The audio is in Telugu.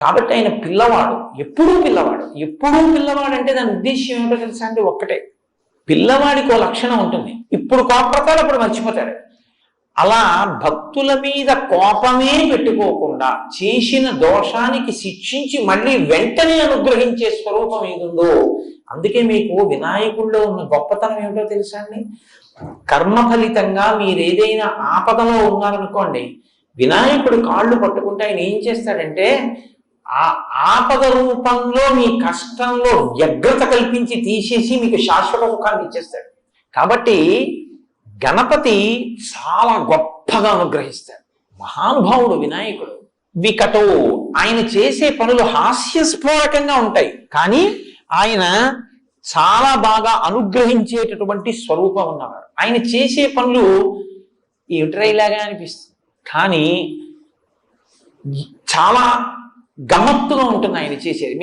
కాబట్టి ఆయన పిల్లవాడు, ఎప్పుడూ పిల్లవాడు. ఎప్పుడూ పిల్లవాడు అంటే దాని ఉద్దేశం ఏమిటో తెలుసా అంటే ఒక్కటే, పిల్లవాడికి ఓ లక్షణం ఉంటుంది, ఇప్పుడు కోపడతాడు అప్పుడు మర్చిపోతాడు. అలా భక్తుల మీద కోపమే పెట్టుకోకుండా చేసిన దోషానికి శిక్షించి మళ్ళీ వెంటనే అనుగ్రహించే స్వరూపం ఏదుందో, అందుకే మీకు వినాయకుడిలో ఉన్న గొప్పతనం ఏమిటో తెలుసా అండి. కర్మ ఫలితంగా మీరు ఏదైనా ఆపదలో ఉన్నారనుకోండి, వినాయకుడు కాళ్ళు పట్టుకుంటే ఆయన ఏం చేస్తాడంటే ఆ ఆపద రూపంలో మీ కష్టంలో వ్యగ్రత కల్పించి తీసేసి మీకు శాశ్వత సుఖాన్ని ఇచ్చేస్తాడు. కాబట్టి గణపతి చాలా గొప్పగా అనుగ్రహిస్తాడు. మహానుభావుడు వినాయకుడు. వికటో, ఆయన చేసే పనులు హాస్యస్ఫోరకంగా ఉంటాయి, కానీ ఆయన చాలా బాగా అనుగ్రహించేటటువంటి స్వరూపం ఉన్నవాడు. ఆయన చేసే పనులు ఏమిట్రైలాగా అనిపిస్తుంది, కానీ చాలా గమ్మత్తుగా ఉంటుంది ఆయన చేసేది.